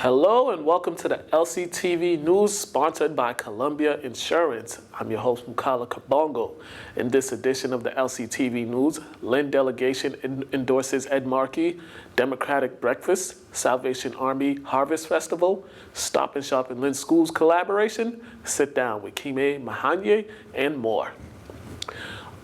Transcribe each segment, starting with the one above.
Hello and welcome to the LCTV News sponsored by Columbia Insurance. I'm your host, Mukala Kabongo. In this edition of the LCTV News, Lynn Delegation endorses Ed Markey, Democratic Breakfast, Salvation Army Harvest Festival, Stop and Shop Lynn School Collaboration, Sit Down with Kiame, Mahaniah, and more.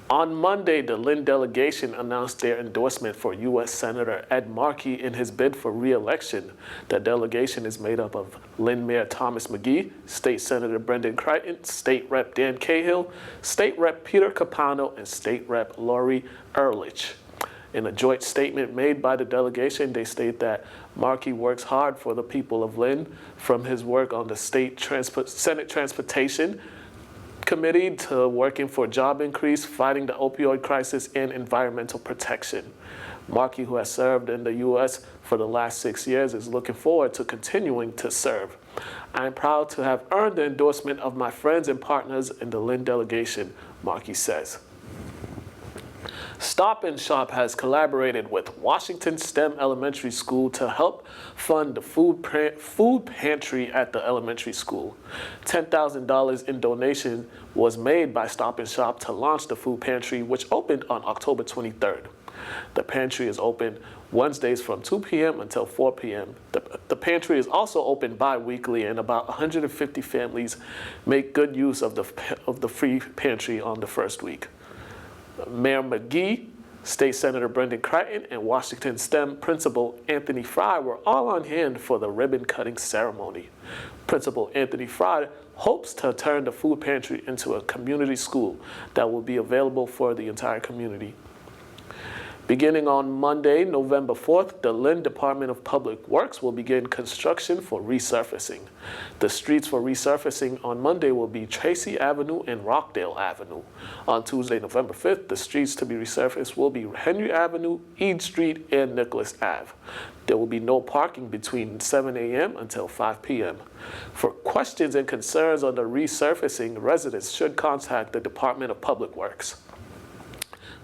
On Monday, the Lynn Delegation announced their endorsement for U.S. Senator Ed Markey in his bid for re-election. The delegation is made up of Lynn Mayor Thomas McGee, State Senator Brendan Crichton, State Rep Dan Cahill, State Rep Peter Capano, and State Rep Lori Ehrlich. In a joint statement made by the delegation, they state that Markey works hard for the people of Lynn, from his work on the Senate Transportation Committee to working for job increase, fighting the opioid crisis, and environmental protection. Markey, who has served in the U.S. for the last 6 years, is looking forward to continuing to serve. I am proud to have earned the endorsement of my friends and partners in the Lynn Delegation, Markey says. Stop and Shop has collaborated with Washington STEM Elementary School to help fund the food pantry at the elementary school. $10,000 in donation was made by Stop and Shop to launch the food pantry, which opened on October 23rd. The pantry is open Wednesdays from 2 p.m. until 4 p.m. The pantry is also open bi-weekly, and about 150 families make good use of the free pantry on the first week. Mayor McGee, State Senator Brendan Crichton, and Washington STEM Principal Anthony Fry were all on hand for the ribbon-cutting ceremony. Principal Anthony Fry hopes to turn the food pantry into a community school that will be available for the entire community. Beginning on Monday, November 4th, the Lynn Department of Public Works will begin construction for resurfacing. The streets for resurfacing on Monday will be Tracy Avenue and Rockdale Avenue. On Tuesday, November 5th, the streets to be resurfaced will be Henry Avenue, Eade Street, and Nicholas Ave. There will be no parking between 7 a.m. until 5 p.m. For questions and concerns on the resurfacing, residents should contact the Department of Public Works.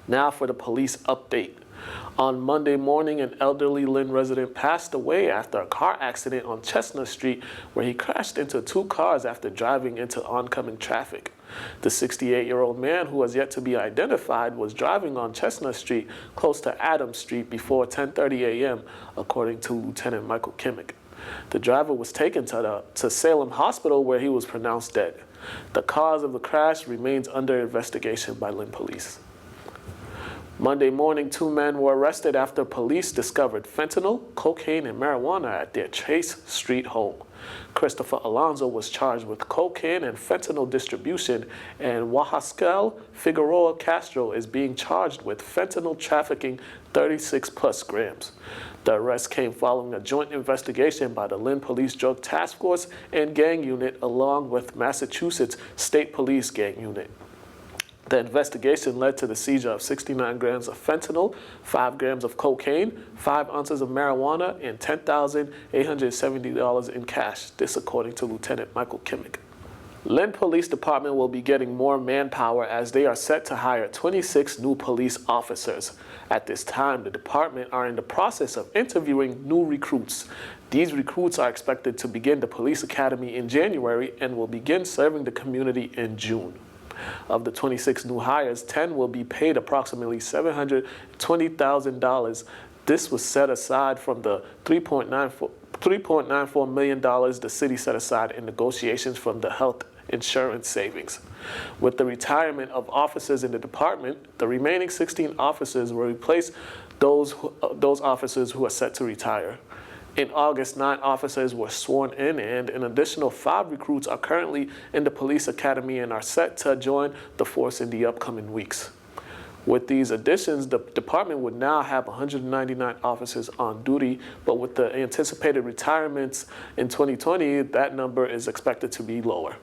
Now for the police update. On Monday morning, an elderly Lynn resident passed away after a car accident on Chestnut Street, where he crashed into two cars after driving into oncoming traffic. The 68-year-old man, who has yet to be identified, was driving on Chestnut Street close to Adams Street before 10:30 a.m., according to Lieutenant Michael Kimmick. The driver was taken to Salem Hospital, where he was pronounced dead. The cause of the crash remains under investigation by Lynn Police. Monday morning, 2 men were arrested after police discovered fentanyl, cocaine, and marijuana at their Chase Street home. Christopher Alonzo was charged with cocaine and fentanyl distribution, and Wahaskel Figueroa Castro is being charged with fentanyl trafficking 36+ grams. The arrest came following a joint investigation by the Lynn Police Drug Task Force and Gang Unit, along with Massachusetts State Police Gang Unit. The investigation led to the seizure of 69 grams of fentanyl, 5 grams of cocaine, 5 ounces of marijuana, and $10,870 in cash. This according to Lieutenant Michael Kimmick. Lynn Police Department will be getting more manpower as they are set to hire 26 new police officers. At this time, the department are in the process of interviewing new recruits. These recruits are expected to begin the police academy in January and will begin serving the community in June. Of the 26 new hires, 10 will be paid approximately $720,000. This was set aside from the $3.94 million the city set aside in negotiations from the health insurance savings. With the retirement of officers in the department, the remaining 16 officers will replace those officers who are set to retire. In August, 9 officers were sworn in, and an additional 5 recruits are currently in the police academy and are set to join the force in the upcoming weeks. With these additions, the department would now have 199 officers on duty, but with the anticipated retirements in 2020, that number is expected to be lower.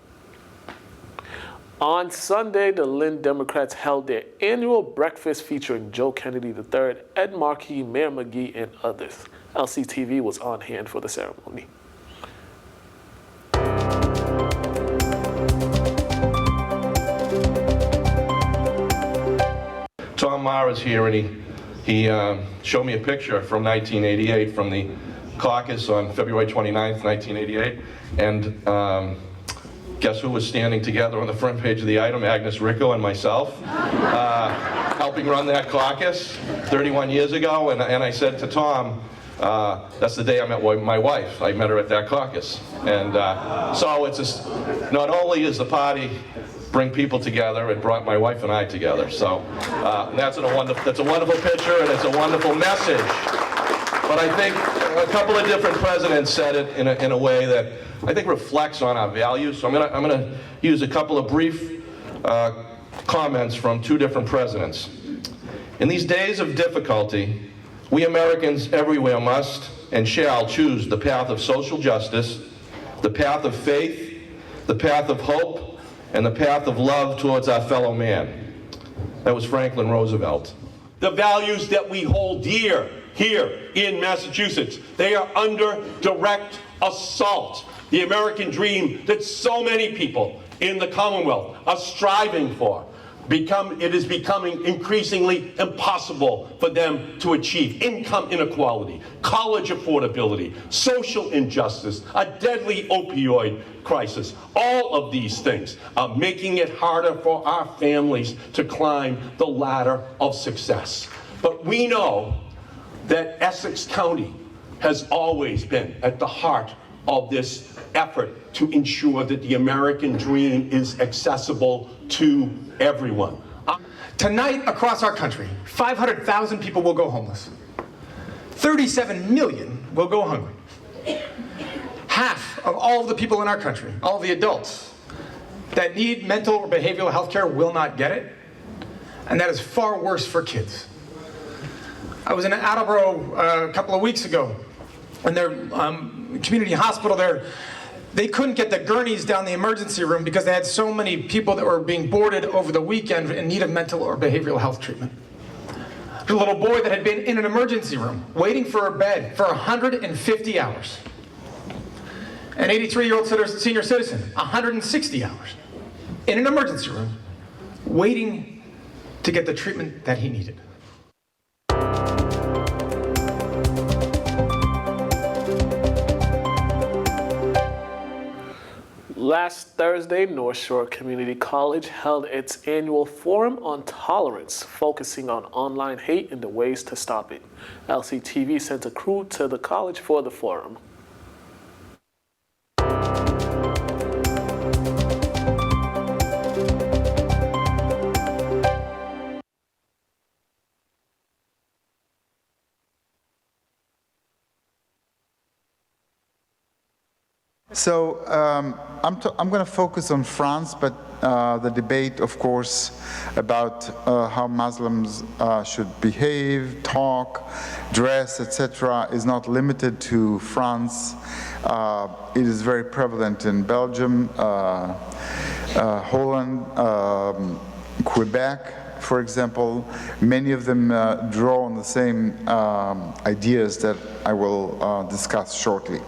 On Sunday, the Lynn Democrats held their annual breakfast featuring Joe Kennedy III, Ed Markey, Mayor McGee, and others. LCTV was on hand for the ceremony. Tom Mara's here, and he showed me a picture from 1988 from the caucus on February 29th, 1988, and guess who was standing together on the front page of the item? Agnes Ricco and myself, helping run that caucus 31 years ago, and I said to Tom, that's the day I met my wife. I met her at that caucus. And so it's not only is the party bring people together, it brought my wife and I together. So that's a wonderful picture, and it's a wonderful message. But I think a couple of different presidents said it in a way that I think reflects on our values. So I'm gonna use a couple of brief comments from two different presidents. In these days of difficulty, we Americans everywhere must and shall choose the path of social justice, the path of faith, the path of hope, and the path of love towards our fellow man. That was Franklin Roosevelt. The values that we hold dear here in Massachusetts, they are under direct assault. The American dream that so many people in the Commonwealth are striving for, it is becoming increasingly impossible for them to achieve. Income inequality, college affordability, social injustice, a deadly opioid crisis. All of these things are making it harder for our families to climb the ladder of success. But we know that Essex County has always been at the heart of this effort to ensure that the American dream is accessible to everyone. Tonight, across our country, 500,000 people will go homeless. 37 million will go hungry. Half of all of the people in our country, all of the adults that need mental or behavioral health care will not get it. And that is far worse for kids. I was in Attleboro a couple of weeks ago, in their community hospital there. They couldn't get the gurneys down the emergency room because they had so many people that were being boarded over the weekend in need of mental or behavioral health treatment. There's a little boy that had been in an emergency room waiting for a bed for 150 hours. An 83-year-old senior citizen, 160 hours in an emergency room waiting to get the treatment that he needed. Last Thursday, North Shore Community College held its annual Forum on Tolerance, focusing on online hate and the ways to stop it. LCTV sent a crew to the college for the forum. So I'm going to focus on France, but the debate, of course, about how Muslims should behave, talk, dress, etc., is not limited to France. It is very prevalent in Belgium, Holland, Quebec, for example. Many of them draw on the same ideas that I will discuss shortly.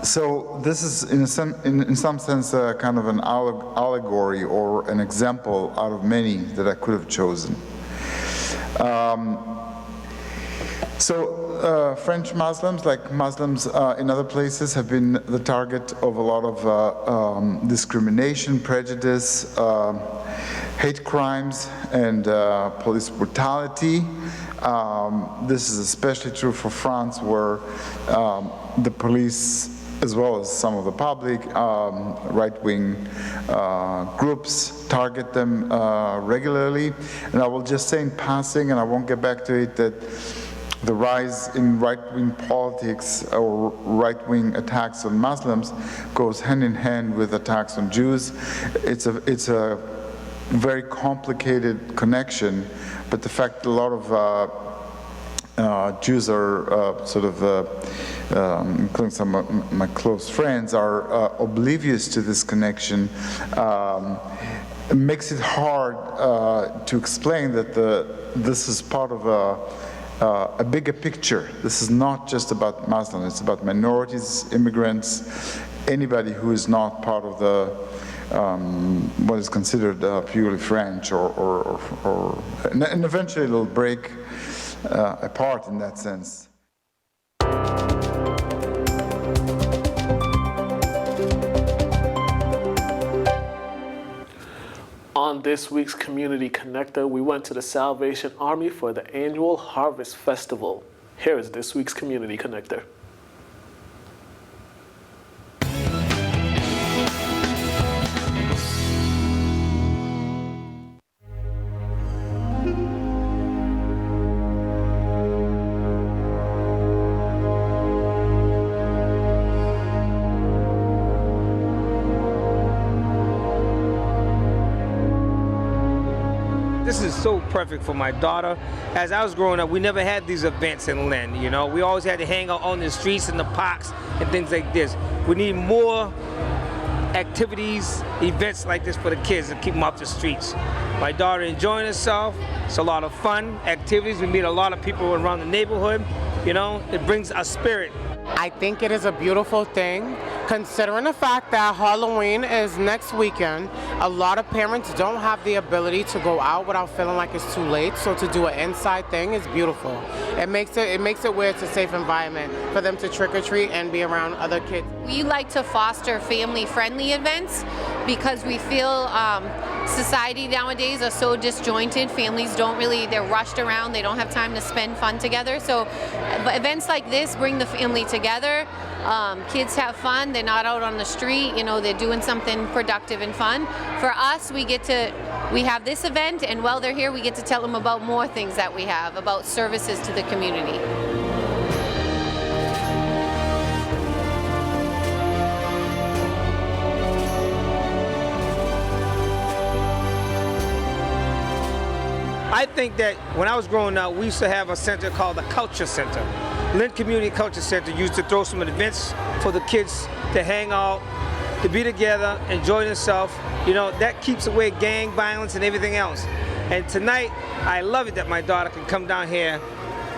So this is, in some sense, kind of an allegory or an example out of many that I could have chosen. French Muslims, like Muslims in other places, have been the target of a lot of discrimination, prejudice, hate crimes, and police brutality. This is especially true for France, where the police, as well as some of the public, right-wing groups target them regularly. And I will just say in passing, and I won't get back to it, that the rise in right-wing politics or right-wing attacks on Muslims goes hand in hand with attacks on Jews. It's a very complicated connection, but the fact that a lot of Jews are including some of my close friends, are oblivious to this connection, makes it hard to explain that this is part of a bigger picture. This is not just about Muslims, it's about minorities, immigrants, anybody who is not part of the what is considered purely French, and eventually it'll break apart in that sense. On this week's Community Connector, we went to the Salvation Army for the annual Harvest Festival. Here is this week's Community Connector. This is so perfect for my daughter. As I was growing up, we never had these events in Lynn, you know. We always had to hang out on the streets and the parks and things like this. We need more activities, events like this for the kids to keep them off the streets. My daughter enjoying herself. It's a lot of fun activities. We meet a lot of people around the neighborhood. You know, it brings a spirit. I think it is a beautiful thing, considering the fact that Halloween is next weekend. A lot of parents don't have the ability to go out without feeling like it's too late, so to do an inside thing is beautiful. It makes it where it's a safe environment for them to trick or treat and be around other kids. We like to foster family-friendly events because we feel society nowadays are so disjointed. Families they're rushed around, they don't have time to spend fun together. So events like this bring the family together. Kids have fun, they're not out on the street, you know, they're doing something productive and fun. For us, we have this event, and while they're here, we get to tell them about more things that we have, about services to the community. I think that when I was growing up, we used to have a center called the Culture Center. Lynn Community Culture Center used to throw some events for the kids to hang out, to be together, enjoy themselves. You know, that keeps away gang violence and everything else. And tonight, I love it that my daughter can come down here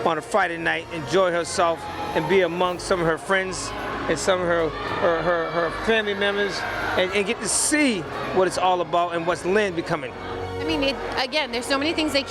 on a Friday night, enjoy herself, and be among some of her friends and some of her family members, and get to see what it's all about and what's Lynn becoming. I mean, again, there's so many things they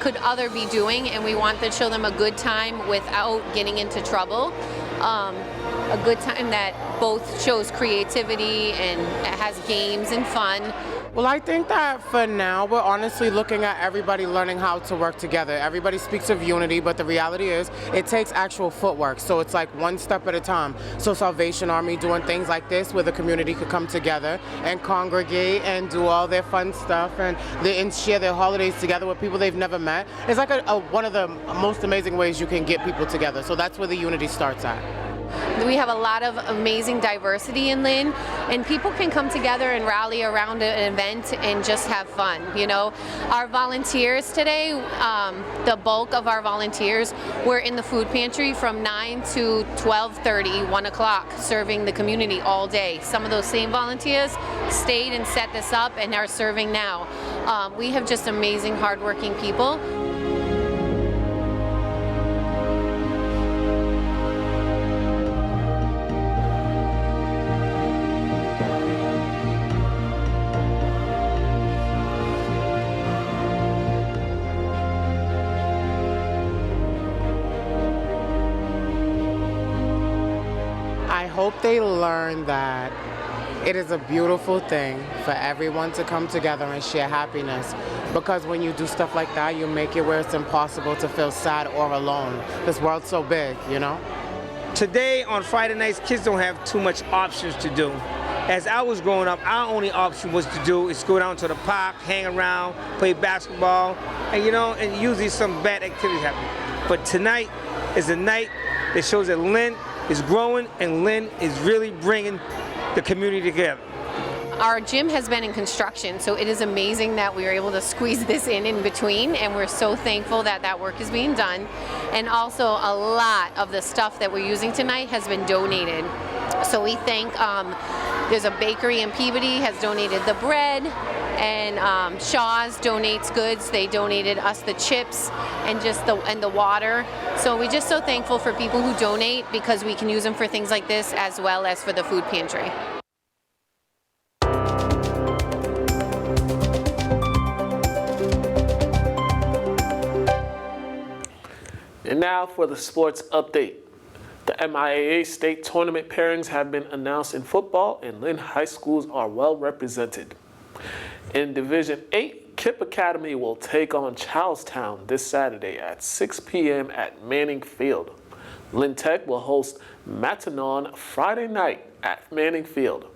could other be doing, and we want to show them a good time without getting into trouble. A good time that both shows creativity and has games and fun. Well, I think that for now, we're honestly looking at everybody learning how to work together. Everybody speaks of unity, but the reality is it takes actual footwork. So it's like one step at a time. So Salvation Army doing things like this where the community could come together and congregate and do all their fun stuff and share their holidays together with people they've never met. It's like one of the most amazing ways you can get people together. So that's where the unity starts at. We have a lot of amazing diversity in Lynn, and people can come together and rally around an event and just have fun. You know, our volunteers today, the bulk of our volunteers were in the food pantry from 9 to 12:30, 1 o'clock, serving the community all day. Some of those same volunteers stayed and set this up and are serving now. We have just amazing, hardworking people. I hope they learn that it is a beautiful thing for everyone to come together and share happiness, because when you do stuff like that, you make it where it's impossible to feel sad or alone. This world's so big, you know? Today, on Friday nights, kids don't have too much options to do. As I was growing up, our only option was to do is go down to the park, hang around, play basketball, and you know, and usually some bad activities happen. But tonight is a night that shows that Lynn is growing and Lynn is really bringing the community together. Our gym has been in construction, so it is amazing that we were able to squeeze this in between, and we're so thankful that that work is being done. And also a lot of the stuff that we're using tonight has been donated. So we thank, there's a bakery in Peabody has donated the bread, and Shaw's donates goods. They donated us the chips and the water. So we're just so thankful for people who donate, because we can use them for things like this as well as for the food pantry. And now for the sports update. The MIAA state tournament pairings have been announced in football, and Lynn high schools are well represented. In Division 8, Kip Academy will take on Charlestown this Saturday at 6 p.m. at Manning Field. Lynn Tech will host Matanon Friday night at Manning Field.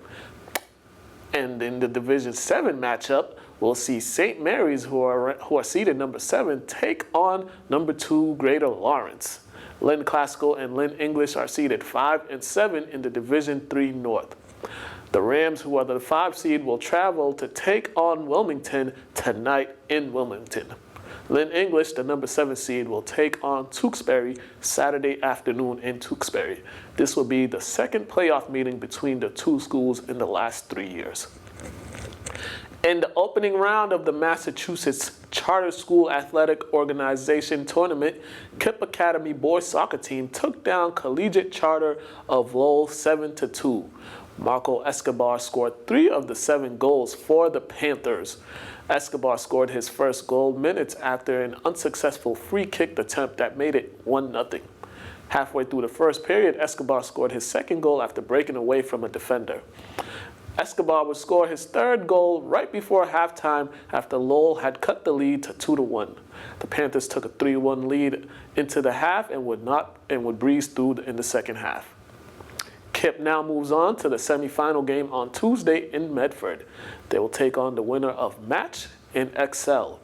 And in the Division 7 matchup, we'll see St. Mary's, who are seeded number 7, take on number 2 Greater Lawrence. Lynn Classical and Lynn English are seeded 5 and 7 in the Division 3 North. The Rams, who are the 5 seed, will travel to take on Wilmington tonight in Wilmington. Lynn English, the number 7 seed, will take on Tewksbury Saturday afternoon in Tewksbury. This will be the second playoff meeting between the two schools in the last 3 years. In the opening round of the Massachusetts Charter School Athletic Organization Tournament, Kip Academy boys soccer team took down Collegiate Charter of Lowell 7-2. Marco Escobar scored 3 of the 7 goals for the Panthers. Escobar scored his first goal minutes after an unsuccessful free kick attempt that made it 1-0. Halfway through the first period, Escobar scored his second goal after breaking away from a defender. Escobar would score his 3rd goal right before halftime after Lowell had cut the lead to 2-1. The Panthers took a 3-1 lead into the half and would breeze through in the second half. Kip now moves on to the semifinal game on Tuesday in Medford. They will take on the winner of Match in Excel.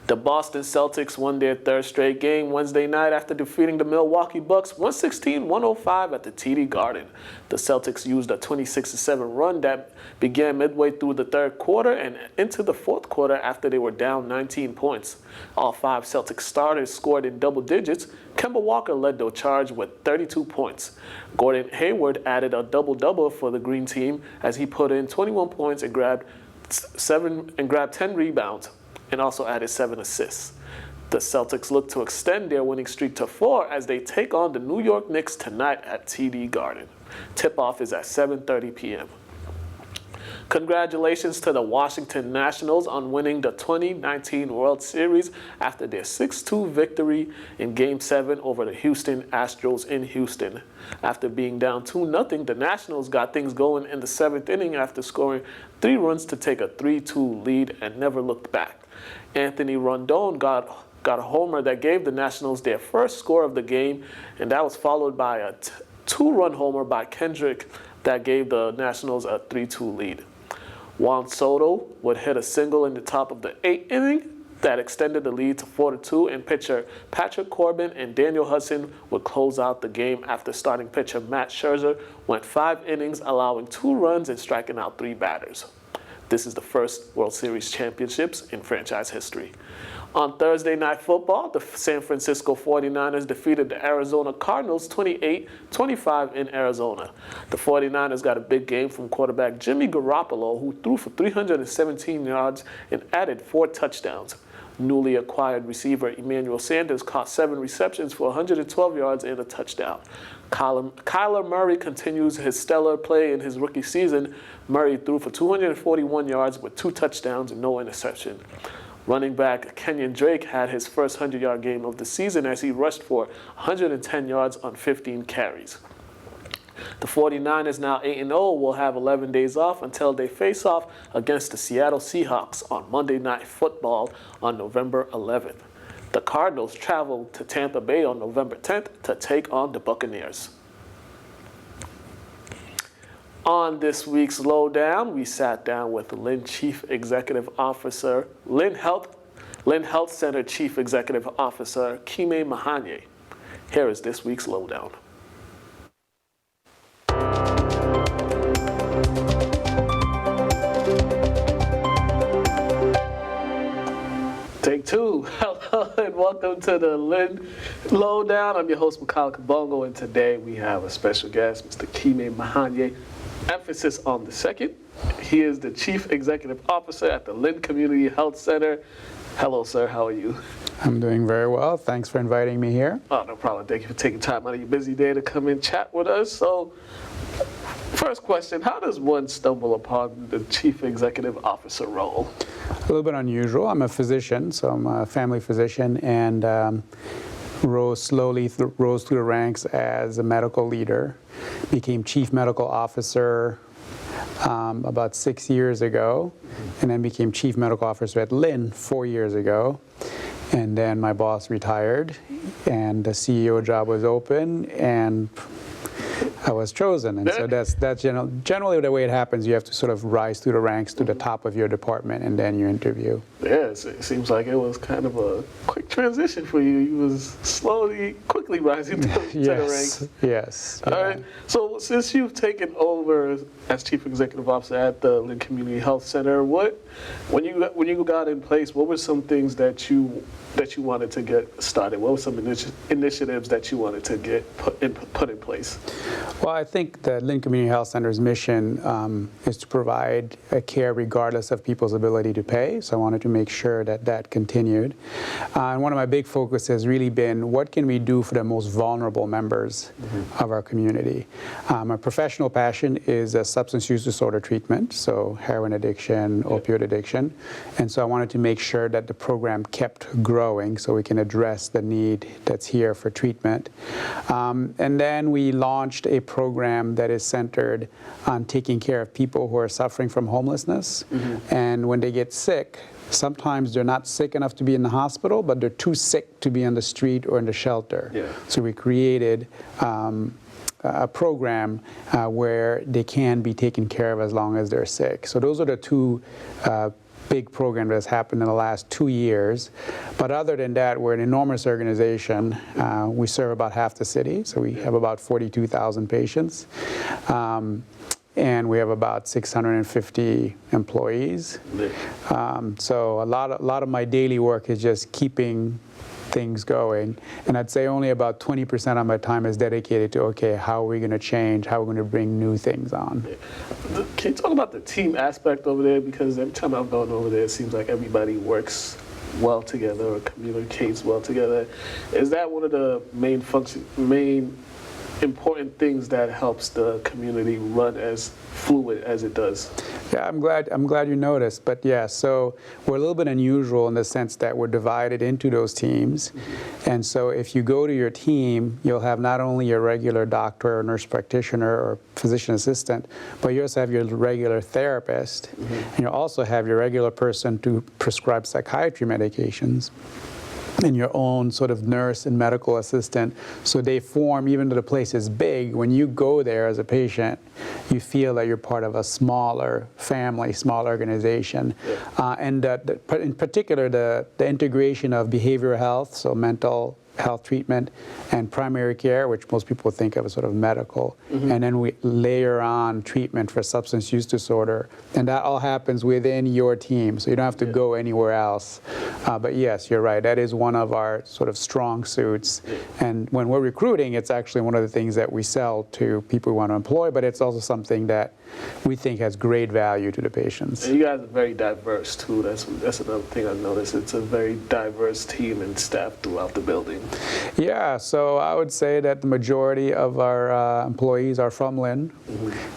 The Boston Celtics won their 3rd straight game Wednesday night after defeating the Milwaukee Bucks 116-105 at the TD Garden. The Celtics used a 26-7 run that began midway through the 3rd quarter and into the 4th quarter after they were down 19 points. All 5 Celtics starters scored in double digits. Kemba Walker led the charge with 32 points. Gordon Hayward added a double-double for the Green Team as he put in 21 points and grabbed 10 rebounds, and also added 7 assists. The Celtics look to extend their winning streak to 4 as they take on the New York Knicks tonight at TD Garden. Tip-off is at 7:30 p.m. Congratulations to the Washington Nationals on winning the 2019 World Series after their 6-2 victory in Game 7 over the Houston Astros in Houston. After being down 2-0, the Nationals got things going in the 7th inning after scoring 3 runs to take a 3-2 lead and never looked back. Anthony Rondon got a homer that gave the Nationals their first score of the game, and that was followed by a 2-run homer by Kendrick that gave the Nationals a 3-2 lead. Juan Soto would hit a single in the top of the 8th inning that extended the lead to 4-2, and pitcher Patrick Corbin and Daniel Hudson would close out the game after starting pitcher Matt Scherzer went 5 innings, allowing 2 runs and striking out 3 batters. This is the first World Series championships in franchise history. On Thursday Night Football, the San Francisco 49ers defeated the Arizona Cardinals 28-25 in Arizona. The 49ers got a big game from quarterback Jimmy Garoppolo, who threw for 317 yards and added 4 touchdowns. Newly acquired receiver Emmanuel Sanders caught 7 receptions for 112 yards and a touchdown. Kyler Murray continues his stellar play in his rookie season. Murray threw for 241 yards with 2 touchdowns and no interception. Running back Kenyon Drake had his first 100-yard game of the season as he rushed for 110 yards on 15 carries. The 49ers, now 8-0, will have 11 days off until they face off against the Seattle Seahawks on Monday Night Football on November 11th. The Cardinals travel to Tampa Bay on November 10th to take on the Buccaneers. On this week's Lowdown, we sat down with Lynn Chief Executive Officer, Lynn Health Center Chief Executive Officer, Kiame Mahaniah. Here is this week's Lowdown. Take 2. Hello and welcome to the Lynn Lowdown. I'm your host, Mukala Kabongo, and today we have a special guest, Mr. Kiame Mahaniah. Emphasis on the second. He is the Chief Executive Officer at the Lynn Community Health Center. Hello, sir. How are you? I'm doing very well. Thanks for inviting me here. Oh, no problem. Thank you for taking time out of your busy day to come and chat with us. So, first question, how does one stumble upon the Chief Executive Officer role? A little bit unusual. I'm a physician, so I'm a family physician, and rose through the ranks as a medical leader, became Chief Medical Officer about 6 years ago, and then became chief medical officer at Lynn 4 years ago. And then my boss retired, and the CEO job was open, and I was chosen. And so that's generally the way it happens. You have to sort of rise through the ranks to the top of your department, and then you interview. Yes, it seems like it was kind of a quick transition for you. You was quickly rising to the ranks. Yes. All right. So since you've taken over as Chief Executive Officer at the Lynn Community Health Center, when you got in place, what were some things that you wanted to get started? What were some initiatives that you wanted to get put in place? Well, I think the Lynn Community Health Center's mission is to provide a care regardless of people's ability to pay. So I wanted to make sure that continued. And one of my big focus has really been, what can we do for the most vulnerable members of our community? My professional passion is substance use disorder treatment, so heroin addiction, opioid addiction. And so I wanted to make sure that the program kept growing so we can address the need that's here for treatment. And then we launched a program that is centered on taking care of people who are suffering from homelessness. And when they get sick, sometimes they're not sick enough to be in the hospital, but they're too sick to be on the street or in the shelter. So we created a program where they can be taken care of as long as they're sick. So those are the two big program that's happened in the last 2 years. But other than that, we're an enormous organization. We serve about half the city, so we have about 42,000 patients. And we have about 650 employees. So a lot of my daily work is just keeping things going. And I'd say only about 20% of my time is dedicated to, okay, how are we going to change? How are we going to bring new things on? Can you talk about the team aspect over there? Because every time I've gone over there, it seems like everybody works well together or communicates well together. Is that one of the main important things that helps the community run as fluid as it does? Yeah, I'm glad you noticed. But yeah, so we're a little bit unusual in the sense that we're divided into those teams. And so if you go to your team, you'll have not only your regular doctor or nurse practitioner or physician assistant, but you also have your regular therapist. And you also have your regular person to prescribe psychiatry medications, and your own sort of nurse and medical assistant. So they form, even though the place is big, when you go there as a patient, you feel that you're part of a smaller family, small organization. And in particular, the integration of behavioral health, so mental health treatment, and primary care, which most people think of as sort of medical. And then we layer on treatment for substance use disorder. And that all happens within your team, so you don't have to go anywhere else. But yes, you're right, that is one of our sort of strong suits. And when we're recruiting, it's actually one of the things that we sell to people who want to employ, but it's also something that we think has great value to the patients. And you guys are very diverse too. That's another thing I've noticed. It's a very diverse team and staff throughout the building. Yeah, so I would say that the majority of our employees are from Lynn,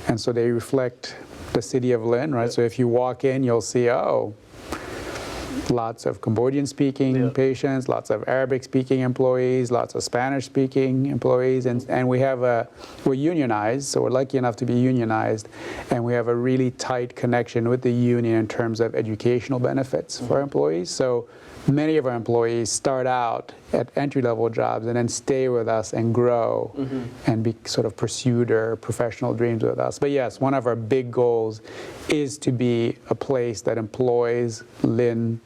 and so they reflect the city of Lynn, right? So if you walk in, you'll see, lots of Cambodian-speaking patients, lots of Arabic-speaking employees, lots of Spanish-speaking employees, and we're unionized, so we're lucky enough to be unionized, and we have a really tight connection with the union in terms of educational benefits for our employees. So many of our employees start out at entry-level jobs and then stay with us and grow and sort of pursue their professional dreams with us. But yes, one of our big goals is to be a place that employs Lynn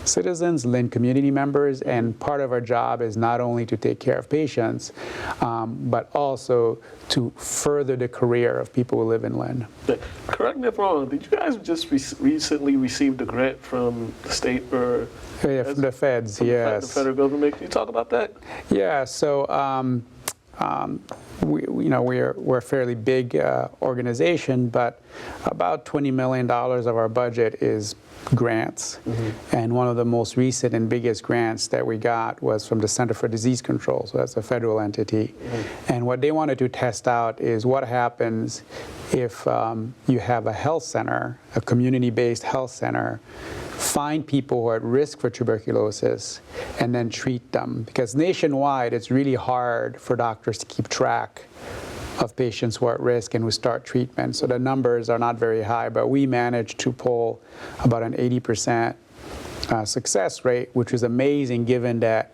citizens, Lynn community members, and part of our job is not only to take care of patients, but also to further the career of people who live in Lynn. Correct me if I'm wrong, did you guys just recently receive a grant from the state or? Yeah, from the feds, yes. The federal government. Can you talk about that? Yeah, so we're a fairly big organization, but about $20 million of our budget is grants. And one of the most recent and biggest grants that we got was from the Center for Disease Control, so that's a federal entity. And what they wanted to test out is what happens if you have a health center, a community-based health center, find people who are at risk for tuberculosis and then treat them. Because nationwide, it's really hard for doctors to keep track of patients who are at risk and who start treatment. So the numbers are not very high, but we managed to pull about an 80% success rate, which is amazing given that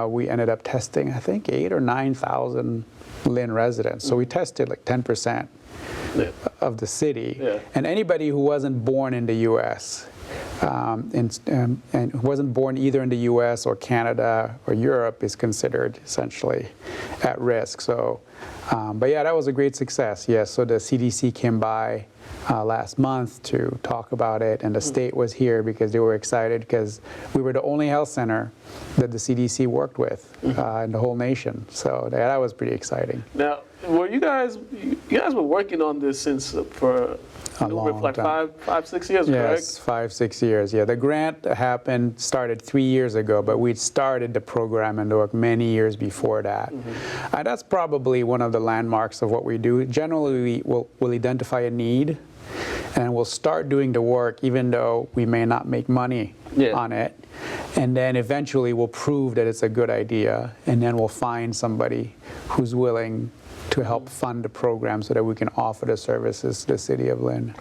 we ended up testing, I think, 8,000 or 9,000 Lynn residents. So we tested like 10% of the city. Yeah. And anybody who wasn't born in the U.S. And who wasn't born either in the U.S. or Canada or Europe is considered essentially at risk. So, but yeah, that was a great success. Yes, so the CDC came by last month to talk about it, and the state was here because they were excited because we were the only health center that the CDC worked with in the whole nation. So that was pretty exciting. Now, were you guys were working on this since for A long like time. 5-6 years, Yes, correct? 5-6 years. Yeah, the grant started 3 years ago, but we'd started the program and the work many years before that. And that's probably one of the landmarks of what we do. Generally, we'll identify a need, and we'll start doing the work even though we may not make money on it. And then eventually we'll prove that it's a good idea, and then we'll find somebody who's willing to help fund the program so that we can offer the services to the city of Lynn.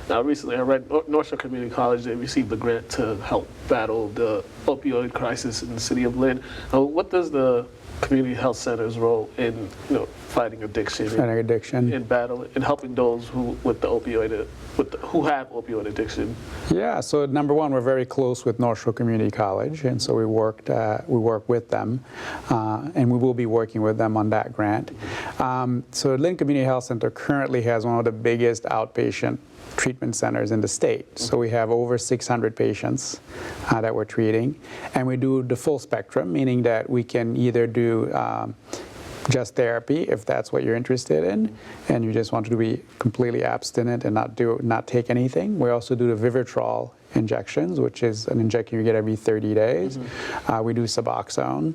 Now, recently I read North Shore Community College, they received a grant to help battle the opioid crisis in the city of Lynn. What does the community health center's role in fighting addiction, in battle, in helping those who who have opioid addiction? Yeah, so number one, we're very close with North Shore Community College, and so we work with them, and we will be working with them on that grant. So Lynn Community Health Center currently has one of the biggest outpatient treatment centers in the state. So we have over 600 patients that we're treating, and we do the full spectrum, meaning that we can either do just therapy if that's what you're interested in, and you just want to be completely abstinent and not take anything. We also do the Vivitrol injections, which is an injection you get every 30 days. We do Suboxone.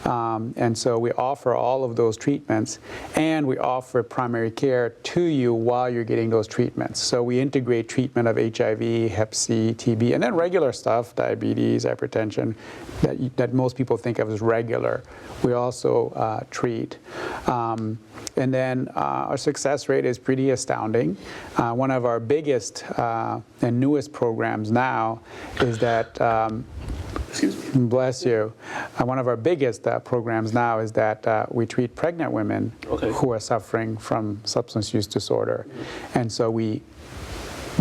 And so we offer all of those treatments, and we offer primary care to you while you're getting those treatments. So we integrate treatment of HIV, Hep C, TB, and then regular stuff, diabetes, hypertension, that most people think of as regular. We also treat. And then our success rate is pretty astounding. One of our biggest and newest programs now is that, Excuse me. bless you, one of our biggest programs now is that we treat pregnant women who are suffering from substance use disorder. And so we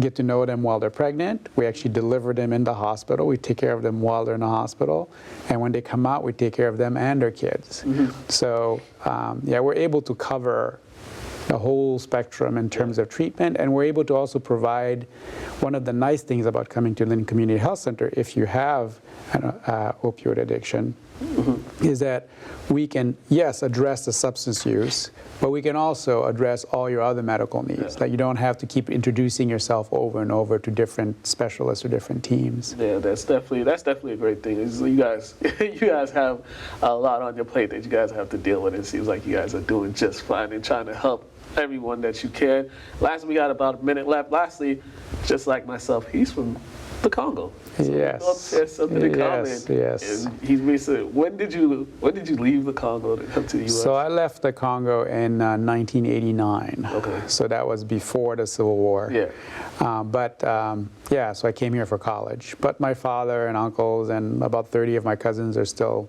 get to know them while they're pregnant. We actually deliver them in the hospital. We take care of them while they're in the hospital. And when they come out, we take care of them and their kids. So, yeah, we're able to cover the whole spectrum in terms of treatment, and we're able to also provide one of the nice things about coming to Lynn Community Health Center if you have an opioid addiction is that we can, yes, address the substance use, but we can also address all your other medical needs. Like you don't have to keep introducing yourself over and over to different specialists or different teams. Yeah, that's definitely a great thing. You guys have a lot on your plate that you guys have to deal with. It seems like you guys are doing just fine and trying to help everyone that you can. Lastly, we got about a minute left. Lastly, just like myself, he's from the Congo. So yes. There's something in common. Yes. And he's recent. When did you leave the Congo to come to the U.S.? So I left the Congo in 1989. Okay. So that was before the Civil War. Yeah. Yeah, so I came here for college. But my father and uncles and about 30 of my cousins are still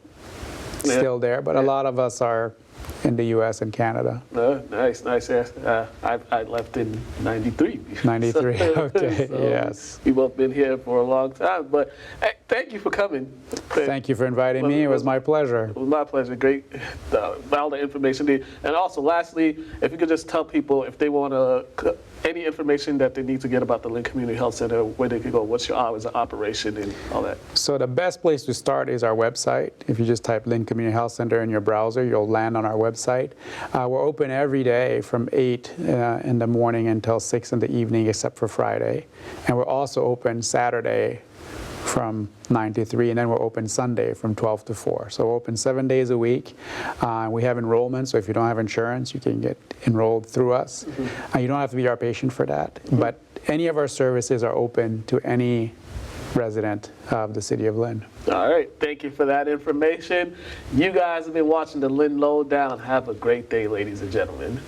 there. But a lot of us are in the U.S. and Canada. Nice. Yes. I left in '93. 93. Okay. So yes. We've both been here for a long time. But hey, thank you for coming. Thank you for inviting me. It was my pleasure. It was my pleasure. Great, all the information. And also, lastly, if you could just tell people if they want to, any information that they need to get about the Lynn Community Health Center, where they can go, what's your hours of operation and all that. So the best place to start is our website. If you just type Lynn Community Health Center in your browser, you'll land on our website. We're open every day from 8 in the morning until 6 in the evening, except for Friday. And we're also open Saturday from 9 to 3, and then we're open Sunday from 12 to 4. So we're open 7 days a week. We have enrollment, so if you don't have insurance, you can get enrolled through us. You don't have to be our patient for that, but any of our services are open to any resident of the city of Lynn. All right, thank you for that information. You guys have been watching the Lynn Lowdown. Have a great day, ladies and gentlemen.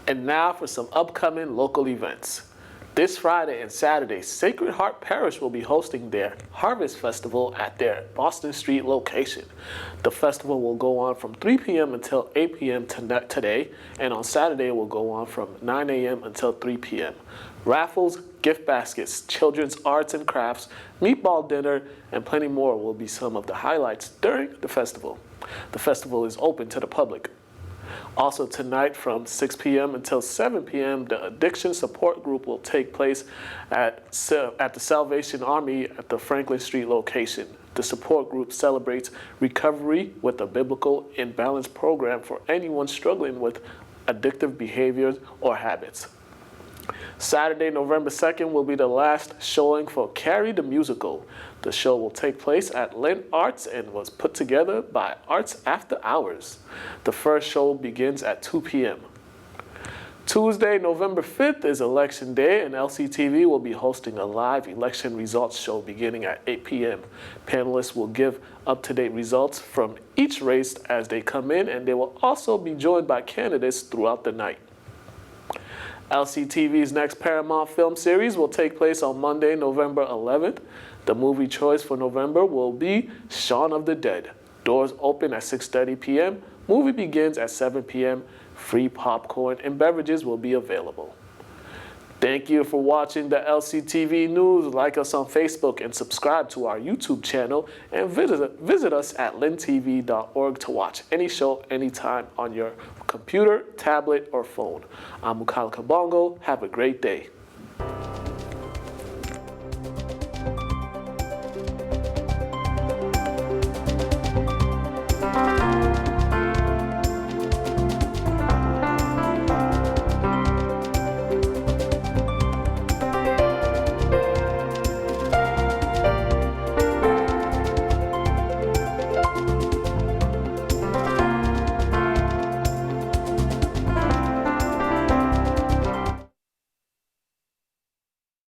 And now for some upcoming local events. This Friday and Saturday, Sacred Heart Parish will be hosting their Harvest Festival at their Boston Street location. The festival will go on from 3 p.m. until 8 p.m. today, and on Saturday will go on from 9 a.m. until 3 p.m. Raffles, gift baskets, children's arts and crafts, meatball dinner, and plenty more will be some of the highlights during the festival. The festival is open to the public. Also tonight from 6 p.m. until 7 p.m., the Addiction Support Group will take place at the Salvation Army at the Franklin Street location. The support group celebrates recovery with a biblical and balanced program for anyone struggling with addictive behaviors or habits. Saturday, November 2nd will be the last showing for Carrie the Musical. The show will take place at Lynn Arts and was put together by Arts After Hours. The first show begins at 2 p.m. Tuesday, November 5th is Election Day, and LCTV will be hosting a live election results show beginning at 8 p.m. Panelists will give up-to-date results from each race as they come in, and they will also be joined by candidates throughout the night. LCTV's next Paramount film series will take place on Monday, November 11th. The movie choice for November will be Shaun of the Dead. Doors open at 6:30 p.m. Movie begins at 7 p.m. Free popcorn and beverages will be available. Thank you for watching the LCTV News. Like us on Facebook and subscribe to our YouTube channel, and visit us at lyntv.org to watch any show anytime on your computer, tablet, or phone. I'm Mukala Kabongo. Have a great day.